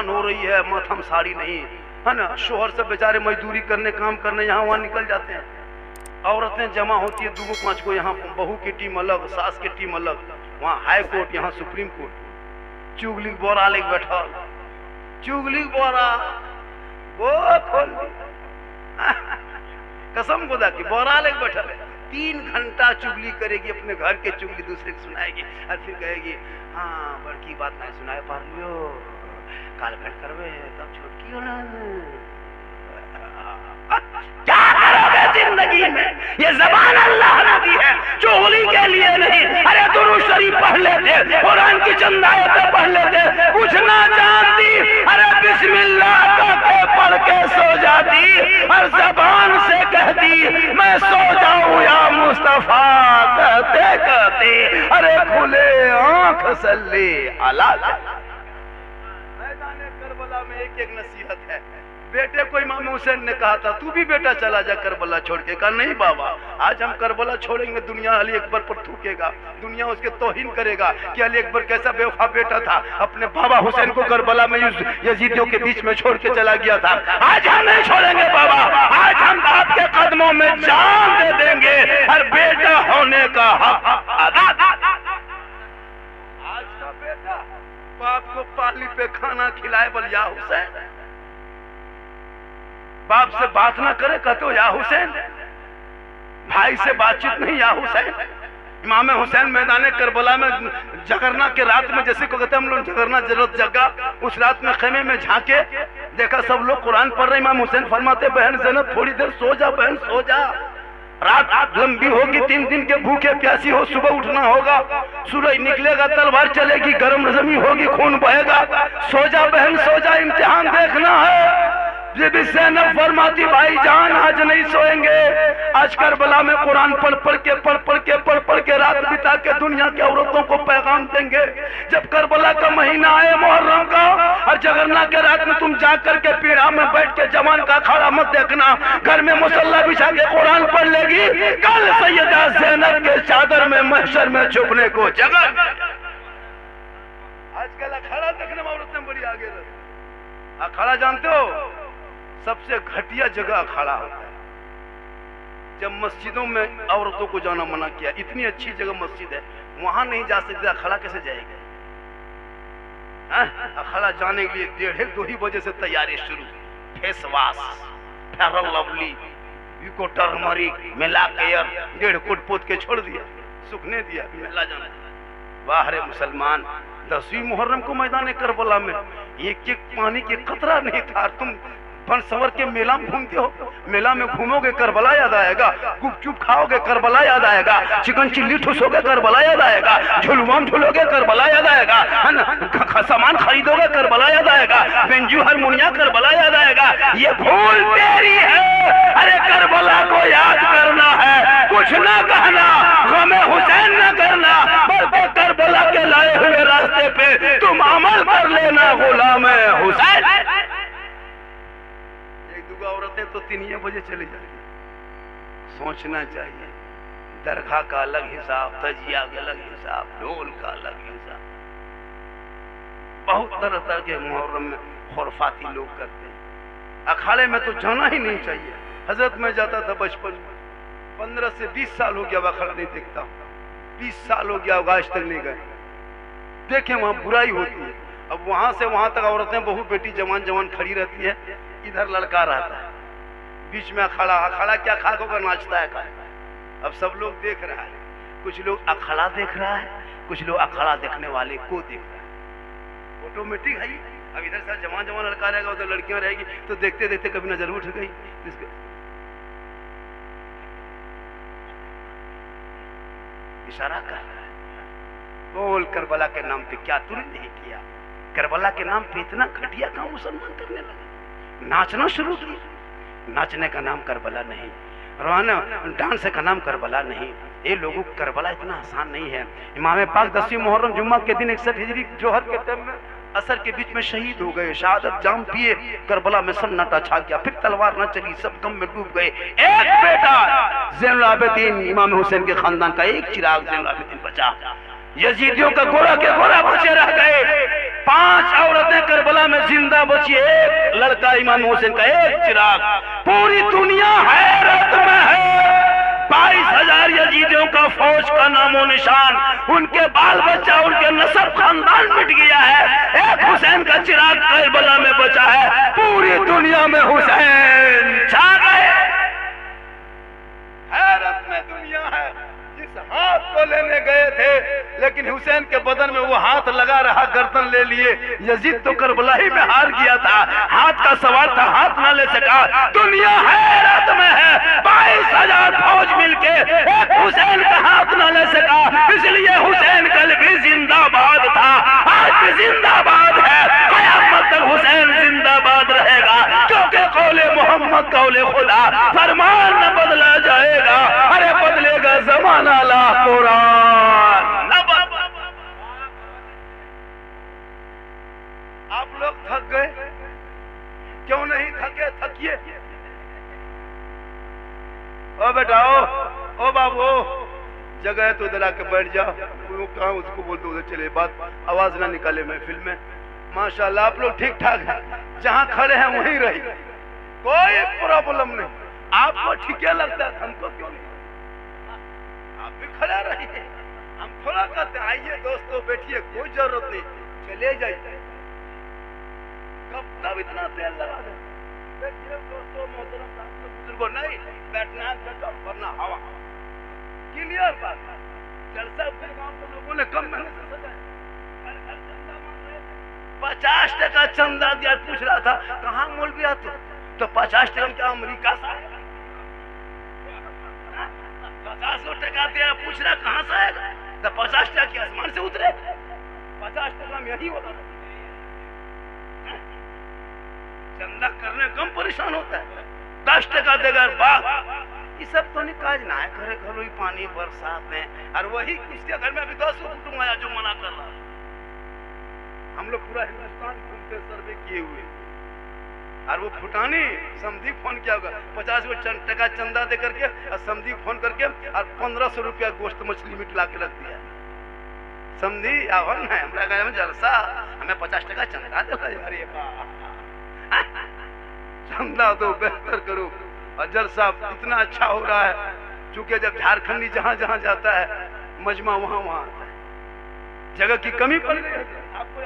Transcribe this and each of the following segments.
थकान हो रही है, माथा में साड़ी नहीं है ना, शोहर से बेचारे मजदूरी करने काम करने यहाँ वहाँ निकल जाते हैं, औरतें जमा होती है 2-5 को, यहाँ बहू की टीम अलग, सास की टीम अलग, वहाँ हाई कोर्ट, यहाँ सुप्रीम कोर्ट, चुगली बोरा लेके बैठा, चुगली बोरा वो खोल कसम खुदा की बोरा लेके बैठा है, 3 घंटा चुगली करेगी, अपने घर के चुगली दूसरे को सुनाएगी और फिर कहेगी हाँ बड़की बात नहीं सुनाए पा लियो, काल भेंट करवे तब छोटकी होना। क्या करोगे जिंदगी में, ये जबान अल्लाह ने दी है, चुगली के लिए नहीं। अरे दुरूद शरीफ पढ़ लेते, कुरान की चंद आयतें पढ़ लेते, कुछ ना जानती, अरे बिस्मिल्लाह कहके पढ़ के सो जाती और जबान से कहती मैं सो जाऊं या मुस्तफा, कहते कहते अरे खुले आंख सल्ले अला। मैदान करबला में एक नसीहत है, बेटे को इमाम हुसैन ने कहा था तू भी बेटा चला जा करबला छोड़ के, कहा नहीं बाबा आज हम करबला छोड़ेंगे, दुनिया अली अकबर पर थूकेगा, दुनिया उसके तौहीन करेगा कि अली अकबर कैसा बेवफा बेटा था, अपने बाबा हुसैन को करबला में यजीदियों के बीच में छोड़ के चला गया था। आज हम नहीं छोड़ेंगे बाबा, आज हम बाप के कदमों में जान दे देंगे और बेटा होने का हक अदा। आज का बेटा बाप को पाली पे खाना खिलाए बोल या हुसैन, बाप से बात ना करे कहते हो या हुसैन, भाई से बातचीत नहीं या हुसैन। इमाम हुसैन मैदान करबला में जगरना के रात में, जैसे को कहते हम लोग जगरना जरूरत जगा, उस रात में खेमे में झांके देखा सब लोग कुरान पढ़ रहे, इमाम हुसैन फरमाते बहन ज़ैनब थोड़ी देर सो जा बहन सो जा, रात लंबी होगी, 3 दिन के भूखे प्यासी हो, सुबह उठना होगा, सूरज निकलेगा तलवार चलेगी, गर्म जमीन होगी, खून बहेगा, सो जा बहन सो जा, इम्तिहान देखना है। ये भी ज़ैनब फरमाती भाई जान आज नहीं सोएंगे, आज करबला में कुरान पढ़ पढ़ के रात बिता के दुनिया की औरतों को पैगाम देंगे। जब करबला का महीना आए मुहर्रम का और जगरना के रात में तुम जा करके पीढ़ा में बैठ के जवान का अखाड़ा मत देखना, घर में मुसल्ला बिछा के कुरान पढ़ लेगी, कल सैयदा ज़ैनब के चादर में महशर में छुपने को जगह। आजकल अखाड़ा देखने में औरतें बड़ी आगे रहती, अखाड़ा जानते हो सबसे घटिया जगह अखाड़ा होता है। जब मस्जिदों में औरतों को जाना मना किया, इतनी अच्छी जगह मस्जिद है वहां नहीं जा सकते, अखाड़ा कैसे जाएगी? अखाड़ा जाने के लिए 1:30-2 बजे से तैयारी शुरू, face wash, fair lovely, UCO turmeric मिला के 1.5 फुट पोत के छोड़ दिया, सूखने दिया, मेला जाना। वाह रे मुसलमान, 10वीं मुहर्रम को मैदान करबला में एक पानी के कतरा नहीं था, तुम बन सवर के मेला में घूमते हो, मेला में घूमोगे करबला याद आएगा, गुपचुप खाओगे करबला याद आएगा, चिकन चिल्ली ठूसोगे करबला याद आएगा, झुलवाम झूलोगे करबला याद आएगा, है ना, सामान खरीदोगे करबला याद आएगा, बेंजू हारमोनिया करबला याद आएगा। ये भूल तेरी है, अरे करबला को याद करना है, कुछ ना कहना, गमे हुसैन न करना, बल्कि करबला के लाए हुए रास्ते पे तुम अमल कर लेना गुलाम हुसैन। औरतें तो 3 बजे चली जाएगी, सोचना चाहिए, दरगाह का अलग हिसाब, तजिया का अलग हिसाब, ढोल का अलग हिसाब, बहुत तरह तरह के मुहर्रम में खुरफाती लोग करते हैं। अखाड़े में तो जाना ही नहीं चाहिए। हजरत में जाता था बचपन में, 15 से 20 साल हो गया अखाड़ा नहीं देखता, 20 साल हो गया आज तक नहीं गए, देखे वहां बुराई होती है। अब वहां से वहां तक औरतें बहू बेटी जवान जवान खड़ी रहती है, इधर लड़का रहता है, बीच में अखाड़ा, अखाड़ा क्या खा होकर नाचता है। अब सब लोग देख रहा है, कुछ लोग अखाड़ा देख रहा है, कुछ लोग अखाड़ा देखने वाले को देख रहा है, ऑटोमेटिक है। अब इधर से जवान जवान लड़का रहेगा, उधर लड़कियां रहेगी, तो देखते देखते कभी नजर उठ गई, इशारा कर रहा है, बोल करबला के नाम पे क्या तूने नहीं किया, करबला के नाम पे इतना घटिया काम मुसलमान करने लगे, नाचना शुरू किया। नाचने का नाम करबला नहीं, रोना डांस का नाम करबला नहीं, ये लोगों को करबला इतना आसान नहीं है। इमाम पाक 10वीं मुहर्रम जुम्मा के दिन 61 हिजरी जोहर के टाइम में असर के बीच में शहीद हो गए, शहादत जाम पिए, करबला में सन्नाटा छा गया, फिर तलवार न चली, सब गम में डूब गए। एक बेटा ज़ैनुल आबिदीन इमाम हुसैन के खानदान का एक चिराग ज़ैनुल आबिदीन बचा, यजीदियों का गोरा के गोरा बचे रह गए। 5 औरतें करबला में जिंदा जिंदा बची एक लड़का इमाम हुसैन का, एक चिराग। पूरी दुनिया हैरत में है। 22,000 यजीदियों का फौज का नामो निशान, उनके बाल बच्चा, उनके नस्ब खानदान मिट गया है। एक हुसैन का चिराग करबला में बचा है। पूरी दुनिया में हुसैन छा गए। हैरत में दुनिया है। जिस हाथ को लेने गए थे, लेकिन हुसैन के बदन में वो हाथ लगा रहा, गर्दन ले लिए। यजीद तो करबला ही में हार गया था, हाथ का सवाल था, हाथ ना ले सका। दुनिया हैरत में है। 22,000 फौज मिलके एक हुसैन का हाथ ना ले सका, इसलिए हुसैन कल भी जिंदाबाद था, आज भी जिंदाबाद है, कयामत तक हुसैन जिंदाबाद रहेगा। क्योंकि कौले मोहम्मद कौले खुदा, फरमान न बदला जाएगा। अरे बदलेगा जमाना ला कुरान। आप लोग थक गए, क्यों नहीं थके? थकिए। ओ बेटा, ओ बाबू, जगह है तो उधर आके बैठ जाओ। वो कहाँ उसको बोलते उधर चले, बात आवाज ना निकाले महफिल में। माशाल्लाह आप लोग ठीक ठाक हैं, जहाँ खड़े हैं वहीं रही, कोई प्रॉब्लम नहीं। आपको ठीक लगता है, हमको क्यों नहीं? आप भी खड़ा रहिए, हम थोड़ा कहते हैं आइए दोस्तों बैठिए, कोई जरूरत नहीं, चले जाइए। कब तक इतना तेल लगा दे? बैठिए दोस्तों, मोहतरम बुजुर्गों, नहीं बैठना है बैठो, वरना हवा। क्लियर बात। जलसा फिर गांव के लोगों ने कम मेहनत से सजाया, 50 टका चंदा दिया। पूछ रहा था कहाँ मौलवी आते, तो 50 टका क्या अमेरिका से? 50 टका दिया, पूछ रहा कहाँ से आएगा, तो 50 टका के आसमान से उतरे, 50 टका में यही होगा। चंदा करने कम परेशान होता है, 10 टका देगा बात। ये सब तो नहीं काज ना है, घरे घरों ही पानी बरसात में, और वही किसके घर में अभी 10 कुटुंब आया जो मना कर रहा है। हम लोग पूरा हिंदुस्तान घूमते सर्वे किए हुए, और वो फुटानी समधी फोन किया होगा, 50 टका चंदा दे करके, और समधी फोन करके और 1500 रुपया गोश्त मछली मीट ला के रख दिया। समधी आवन है हमारा घर में जलसा, हमें 50 टका चंदा दे। अरे चंदा तो बेहतर करो। और जलसा इतना अच्छा हो रहा है, चूंकि जब झारखंडी जहां जहां जाता है मजमा वहां वहां आता है। जगह की कमी पड़ गई है। आपको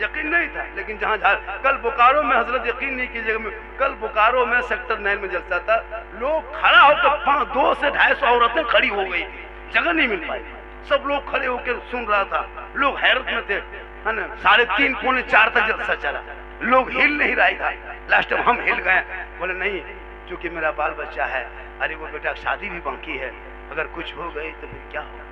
यकीन नहीं था, लेकिन जहां कल बोकारो में, हजरत यकीन नहीं कीजिएगा, कल बोकारो में सेक्टर 9 में जलसा था, लोग खड़ा होकर 200 से 250 औरतें खड़ी हो गई थी, जगह नहीं मिल पाई। सब लोग खड़े होकर सुन रहा था, लोग हैरत में थे, है ना। 3:30 पौने 4 तक जलसा चला, लोग हिल नहीं रहा था। लास्ट में हम हिल गए, बोले नहीं चूंकि मेरा बाल बच्चा है, अरे वो बेटा शादी भी बाकी है, अगर कुछ हो गई तो फिर क्या होगा।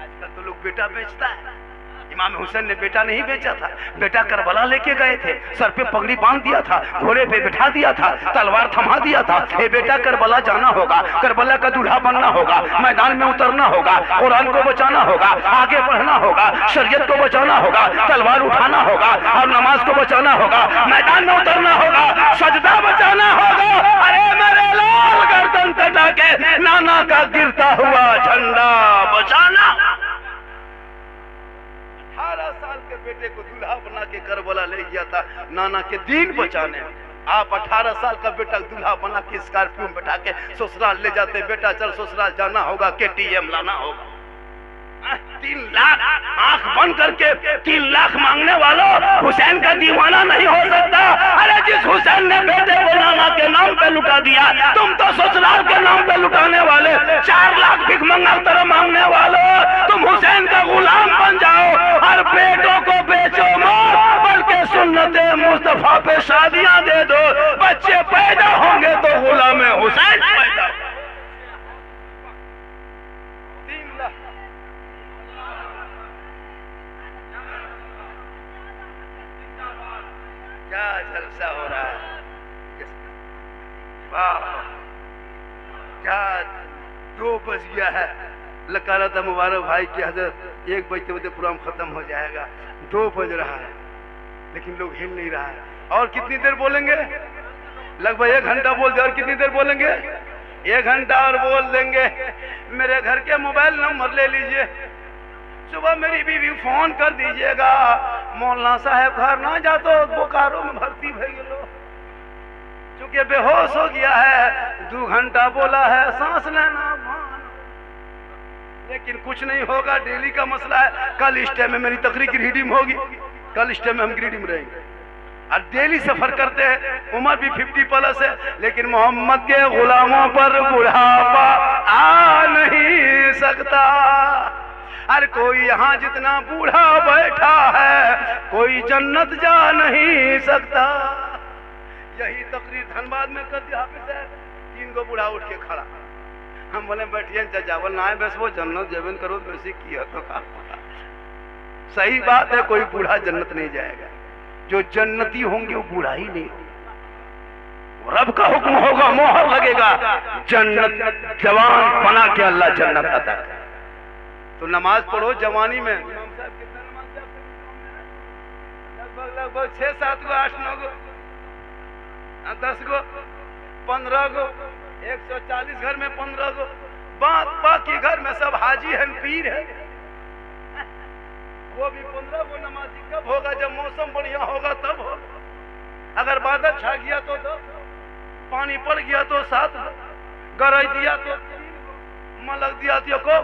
आजकल तो लोग बेटा बेचता है। इमाम हुसैन ने बेटा नहीं बेचा था, बेटा करबला लेके गए थे, सर पे पगड़ी बांध दिया था, घोड़े पे बिठा दिया था, तलवार थमा दिया था। ये बेटा करबला जाना होगा, करबला का दूल्हा बनना होगा, मैदान में उतरना होगा, कुरान को बचाना होगा, आगे बढ़ना होगा, शरीयत को बचाना होगा, तलवार उठाना होगा और नमाज को बचाना होगा, मैदान में उतरना होगा, सजदा बचाना होगा। अरे मेरे लाल गर्दन कटा के नाना का गिरता हुआ झंडा बचाना। 18 साल के बेटे को दूल्हा बना के करबला ले गया था नाना के दीन बचाने। आप 18 साल का बेटा दूल्हा बना के स्कॉर्पियो में बैठा के ससुराल ले जाते, बेटा चल ससुराल जाना होगा, KTM लाना होगा। 3 लाख आंख बंद करके 3 लाख मांगने वालों, हुसैन का दीवाना नहीं हो सकता। अरे जिस हुसैन ने बेटे को नाना के नाम पे लुटा दिया, तुम तो ससुराल के नाम पे लुटाने वाले। 4 लाख भिखमंगा तरह मांगने वालों, तुम हुसैन का गुलाम बन जाओ और बेटों को बेचो मत, बल्कि सुन्नते मुस्तफा पे शादियां दे दो। बच्चे पैदा होंगे तो गुलाम हुसैन पैदा। 3 लाख क्या जलसा हो रहा है। वाह क्या 2 बज गया है। लगा रहा था मुबारक भाई की हजरत 1 बजते बजते प्रोग्राम खत्म हो जाएगा, 2 बज रहा है, लेकिन लोग हिल नहीं रहा है। और कितनी देर बोलेंगे? लगभग 1 घंटा बोल दे। और कितनी देर बोलेंगे? 1 घंटा और बोल देंगे। मेरे घर के मोबाइल नंबर ले लीजिए, सुबह मेरी बीवी फोन कर दीजिएगा, मौलाना साहब घर ना जा तो बोकारो में भर्ती भे गेलो, चूंकि बेहोश हो गया है, 2 घंटा बोला है, सांस लेना मान, लेकिन कुछ नहीं होगा, डेली का मसला है। कल इस टाइम में मेरी तकरीर की रीडिंग होगी, कल इस टाइम में हम रीडिंग में रहेंगे और डेली सफर करते हैं, उम्र भी 50+ है, लेकिन मोहम्मद के गुलामों पर बुढ़ापा आ नहीं सकता। अरे कोई यहाँ जितना बूढ़ा बैठा है, कोई जन्नत जा नहीं सकता। यही तकरीर धनबाद में कर दिया हाफिज साहब, 3 गो बूढ़ा उठ के खड़ा, हम बोले बैठिए चावल ना है, बस वो जन्नत जेबन करो तो वैसे किया तो का सही बात है, कोई बूढ़ा जन्नत नहीं जाएगा, जो जन्नती होंगे वो बूढ़ा ही नहीं होगा। रब का हुक्म होगा, मोहर लगेगा, जन्नत जवान बना के अल्लाह जन्नत अता करे। तो नमाज पढ़ो जवानी में। इमाम साहब कितना नमाज लगभग 6-7 गो, 8-9 गो, 10 गो, 15 गो, 140 घर में 15 गो, बाकी घर में सब हाजी है, पीर है, वो भी 15 गो नमाजी। कब होगा? जब मौसम बढ़िया होगा तब होगा। अगर बादल छा गया तो 10, पानी पड़ गया तो 7, गरज दिया तो 3, मलक दिया तो को,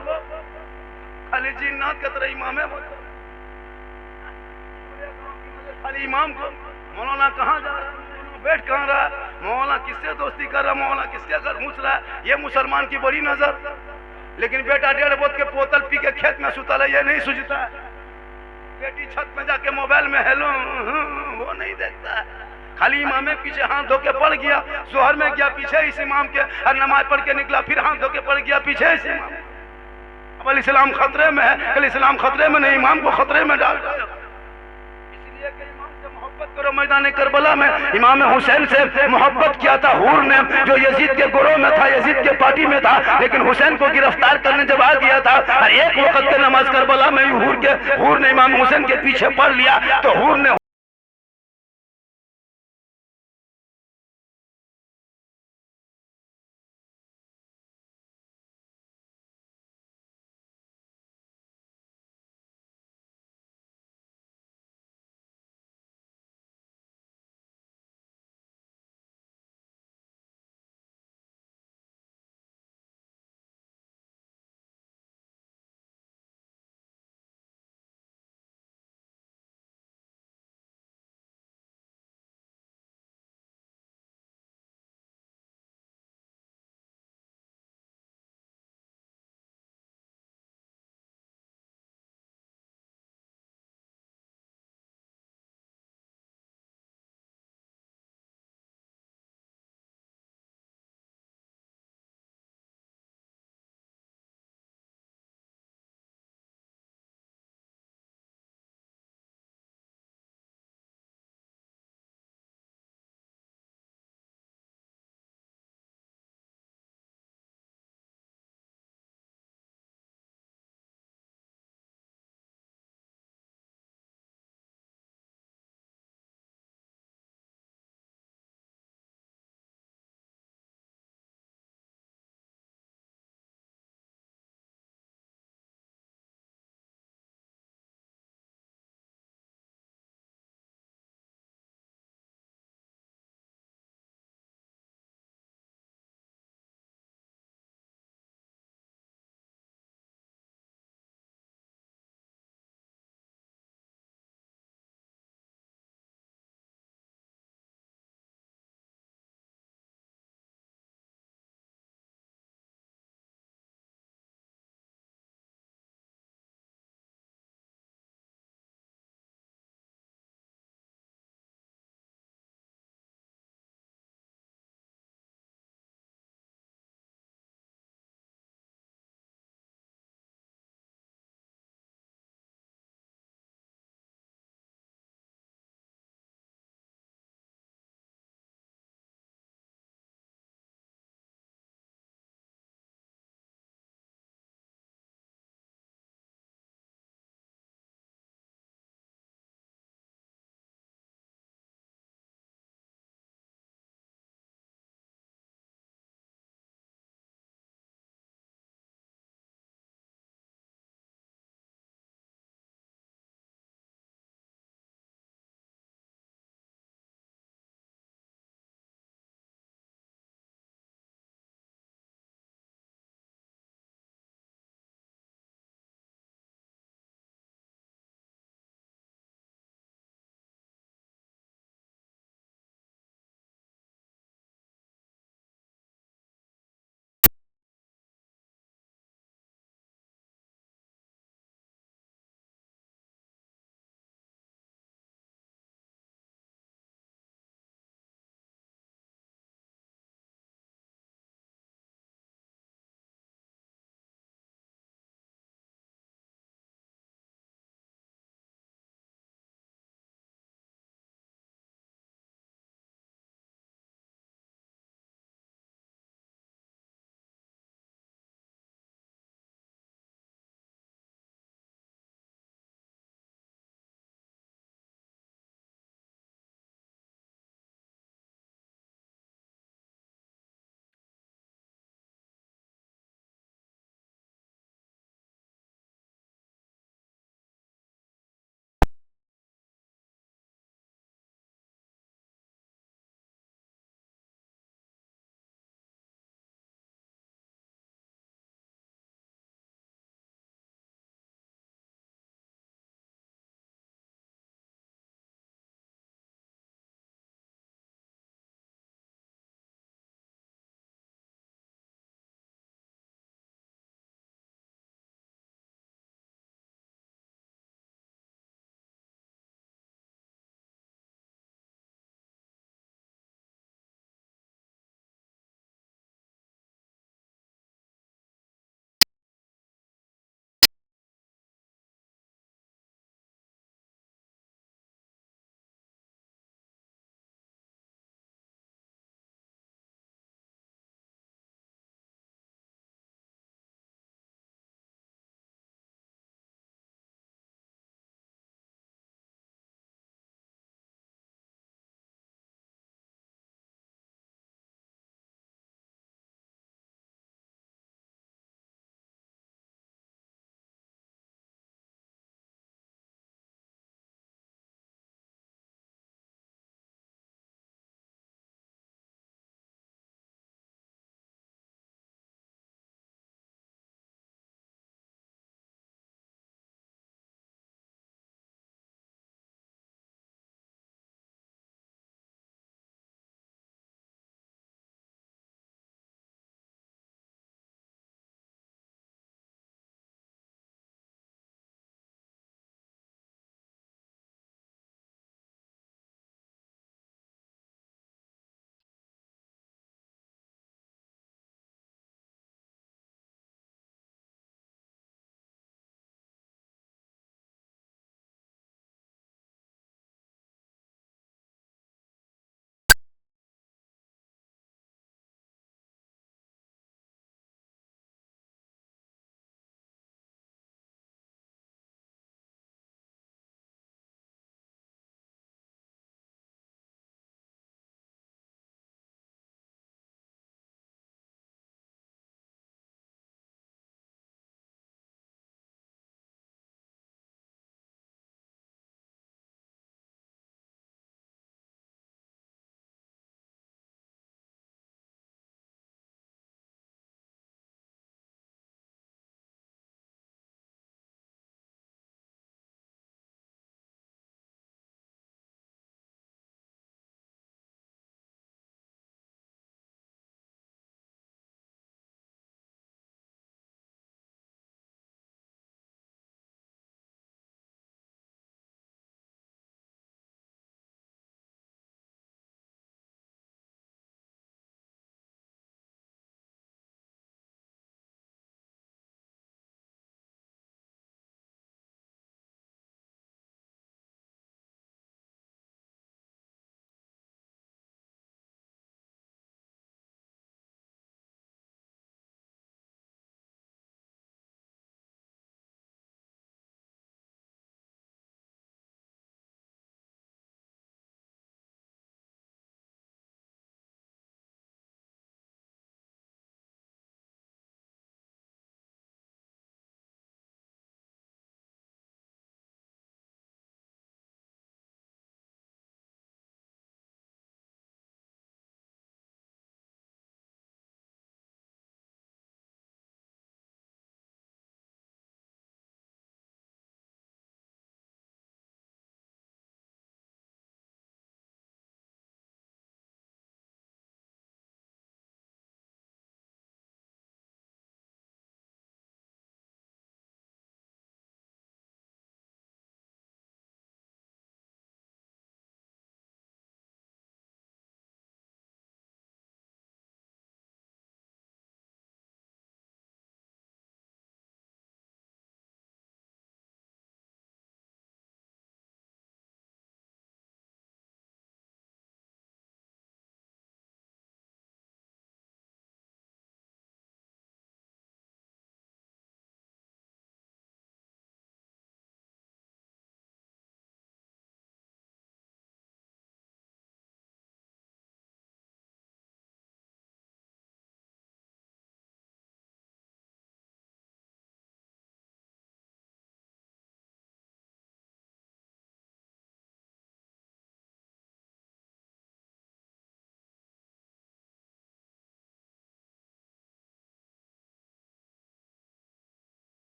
खाली जिन्नात के तरह इमाम है, खाली इमाम को। मौलाना कहाँ जा रहा है, बैठ कहाँ रहा, मौलाना किससे दोस्ती कर रहा, मौलाना किसके घर घुस रहा है, ये मुसलमान की बड़ी नजर। लेकिन बेटा 1.5 बोतल के बोतल पी के खेत में सुतल है, ये नहीं सूझता है। बेटी छत में जाके मोबाइल में हेलो वो नहीं देखता है, खाली इमाम में पीछे हाथ धो के पड़ गया, जोहर में गया पीछे इस इमाम के, और नमाज पढ़ के निकला, फिर हाथ धो के पड़ गया पीछे इस इमाम। अब इस्लाम खतरे में है, कल इस्लाम खतरे में नहीं, इमाम को खतरे में डाल रहा है। इसलिए कि इमाम से मोहब्बत करो। मैदान करबला में इमाम हुसैन से मोहब्बत किया था हूर ने, जो यजीद के गुरोह में था, यजीद के पार्टी में था, लेकिन हुसैन को गिरफ्तार करने जब आ गया था, और एक वक्त के नमाज करबला में हूर ने इमाम हुसैन के पीछे पढ़ लिया, तो हूर ने